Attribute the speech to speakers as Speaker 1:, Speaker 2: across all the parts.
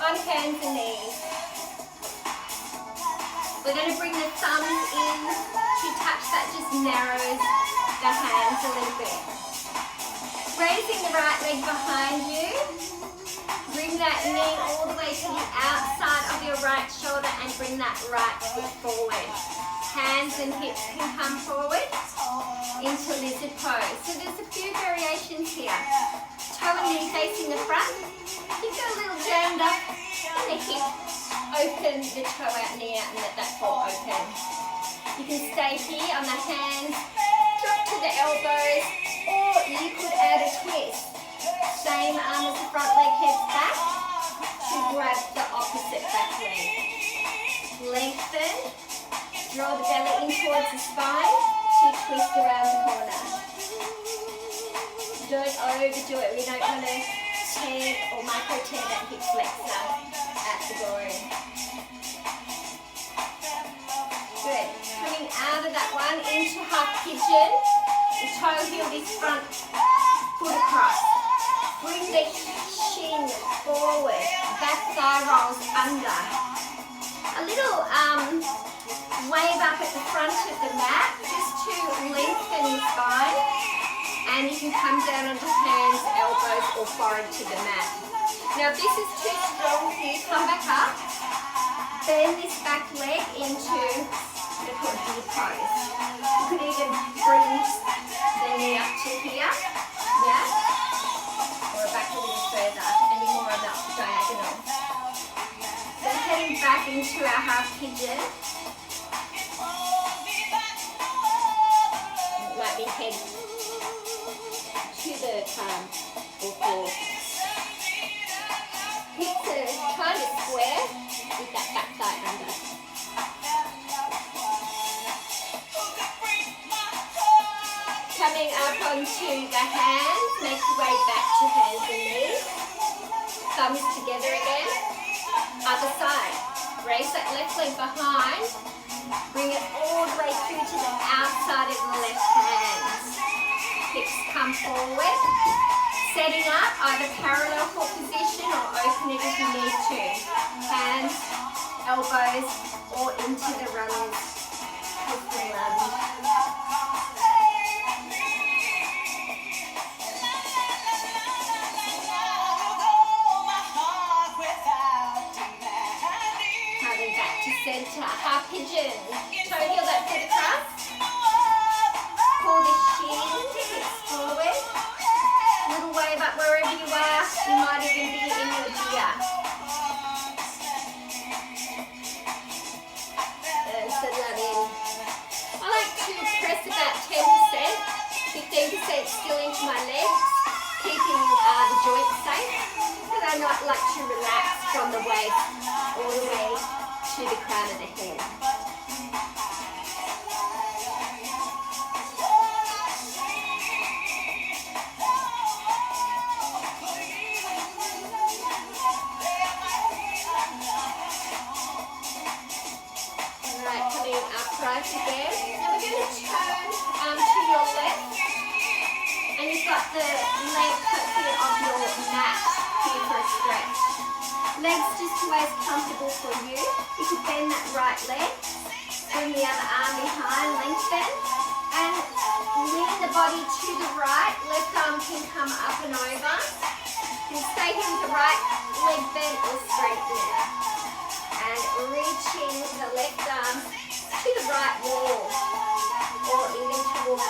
Speaker 1: on hands and knees. We're going to bring the thumbs in to touch. That just narrows the hands a little bit. Raising the right leg behind you. Bring that knee all the way to the outside of your right shoulder and bring that right foot forward. Hands and hips can come forward into lizard pose. So there's a few variations here. Toe and knee facing the front. You go a little jammed up in the hip. Open the toe out, knee out, and let that fall open. You can stay here on the hands, drop to the elbows, or you could add a twist. Same arm as the front leg, heads back to grab the opposite back leg. Lengthen, draw the belly in towards the spine to twist around the corner. Don't overdo it. We don't want to tear or micro tear that hip flexor at the groin. Good. Coming out of that one into half pigeon. The toe heel this front foot across. Bring the shin forward. Back thigh rolls under. A little wave up at the front of the mat just to lengthen your spine. And you can come down onto hands, elbows, or forehead to the mat. Now if this is too strong here, come back up. Bend this back leg into the deer pose. You could even bring the knee up to here, yeah? Or back a little further, any more on that diagonal. So heading back into our half pigeon. Let me head to the or floor. Hips are kind of square with that back thigh under. Coming up onto the hands, make your way back to hands and knees. Thumbs together again. Other side. Raise that left leg behind. Bring it all the way through to the outside of the left hand. Hips come forward. Setting up either parallel foot position or open it if you need to. Hands, elbows, or into the runners. Coming back to center, half pigeon. Toe heel that foot across. Pull the shins, hips forward. Little wave up wherever you are. You might even be in your deer. And settle that in. I like to press about 10%, 15% still into my legs, keeping the joints safe. And I like to relax from the waist all the way to the crown of the head. Upright again. Now we're going to turn to your left, and you've got the leg hopefully of your mat here for a stretch. Legs just always comfortable for you. You could bend that right leg, bring the other arm behind, lengthen, and lean the body to the right. Left arm can come up and over. You can stay here with the right leg bent or straighten it. And reaching the left arm to the right wall or even towards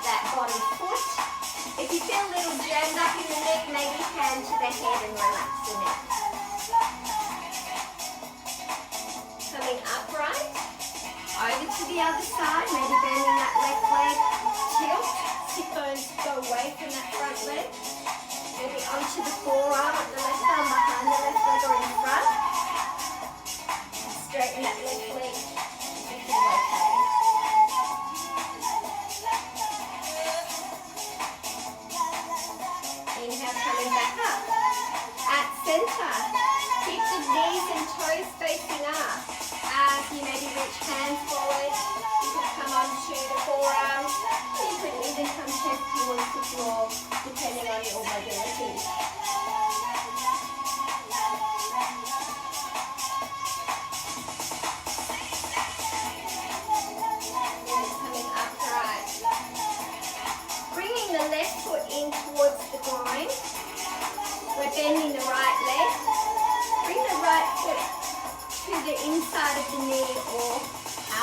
Speaker 1: that bottom foot. If you feel a little jammed up in the neck, maybe hand to the head and relax the neck. Coming upright, over to the other side, maybe bending that left leg, tilt, hip bones go away from that front leg. Maybe onto the forearm with the left arm behind the left leg or in front. Straighten that left leg. Inhale, coming back up. At center, keep the knees and toes facing up. As you maybe reach hands forward, you could come onto the forearms. You could even come chest towards the floor, depending on your mobility.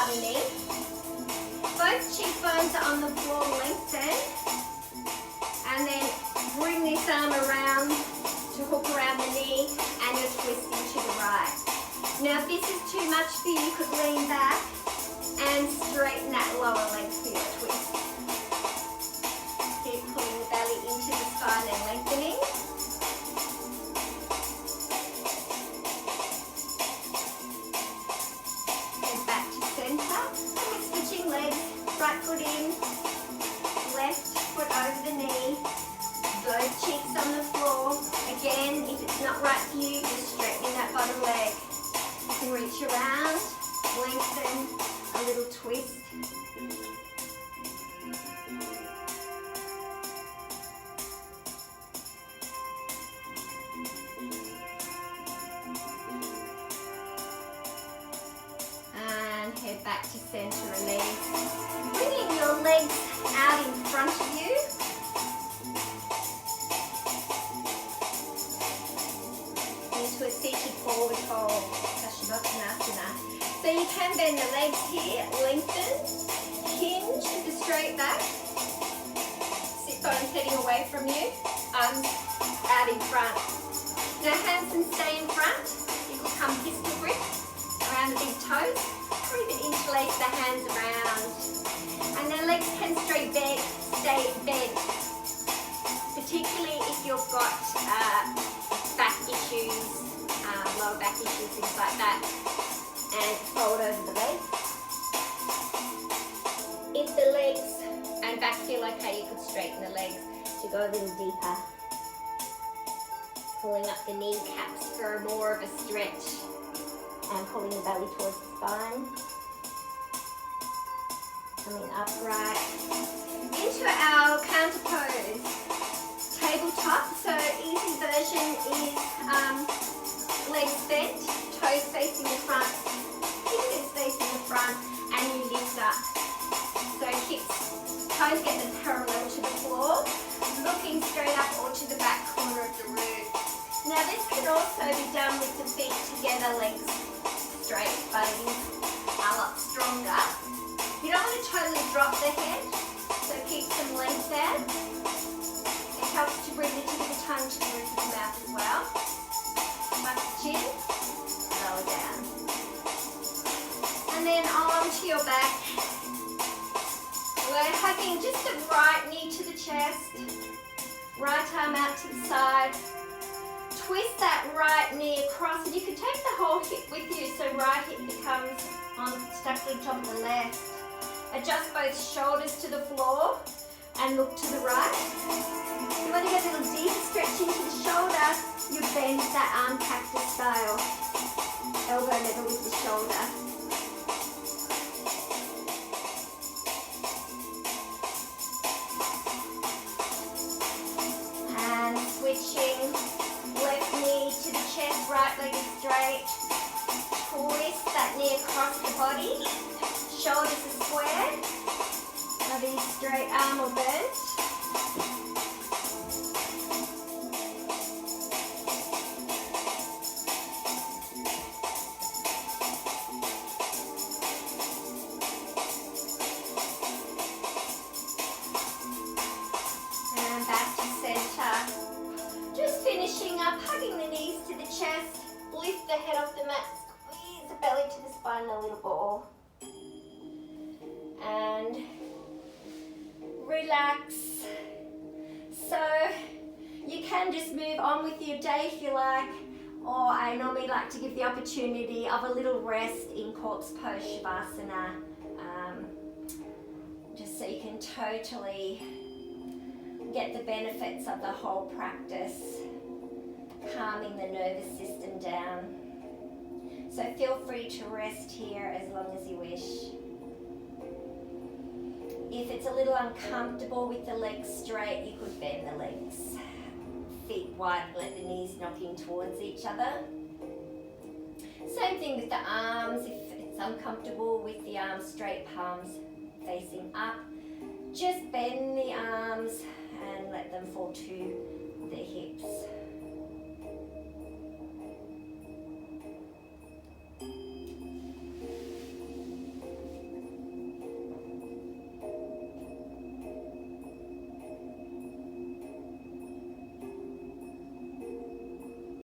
Speaker 1: other knee. Both cheekbones are on the floor, lengthen. And then bring this arm around to hook around the knee and you're twisting to the right. Now if this is too much for you, you could lean back and straighten that lower leg for your twist. Keep pulling the belly into the spine and lengthening. Head back to center. And we're switching legs. Right foot in, left foot over the knee. Both cheeks on the floor. Again, if it's not right for you, just straightening that bottom leg. You can reach around, lengthen, a little twist. And head back to center, release. Bringing your legs out in front of you. Into a seated forward fold, Asana. So you can bend the legs here, lengthen, hinge with a straight back, sit bones heading away from you, arms out in front. Now hands can stay in front, you could come pistol grip around the big toes, or even interlace the hands around. And then legs can stay bent, particularly if you've got back issues, lower back issues, things like that, and fold over the legs. If the legs and back feel okay, you could straighten the legs to go a little deeper. Pulling up the kneecaps for more of a stretch and pulling the belly towards the spine. Coming upright. Into our counter pose. Tabletop, so easy version is legs bent, toes facing the front, fingers facing the front, and you lift up. So hips, toes get them parallel to the floor, looking straight up or to the back corner of the room. Now this can also be done with the feet together, legs straight, but it is a lot stronger. You don't want to totally drop the head, so keep some length there. It helps to bring the tip of the tongue to the roof of the mouth as well. Tuck the chin, lower down. And then on to your back. We're hugging just the right knee to the chest, right arm out to the side. Twist that right knee across, and you can take the whole hip with you, so right hip becomes stuck to the top of the left. Adjust both shoulders to the floor and look to the right. You want to get a little deeper stretch into the shoulder, you bend that arm cactus style. Elbow level with the shoulder. And switching, left knee to the chest, right leg is straight. Twist that knee across the body. Shoulders are squared. Are these straight arm or bent? And back to center. Just finishing up, hugging the knees to the chest. Lift the head off the mat. Squeeze the belly to the spine in a little ball. And relax. So you can just move on with your day if you like, or I normally like to give the opportunity of a little rest in corpse pose Savasana, just so you can totally get the benefits of the whole practice, calming the nervous system down. So feel free to rest here as long as you wish. If it's a little uncomfortable with the legs straight, you could bend the legs. Feet wide, let the knees knock in towards each other. Same thing with the arms. If it's uncomfortable with the arms straight, palms facing up, just bend the arms and let them fall to the hips.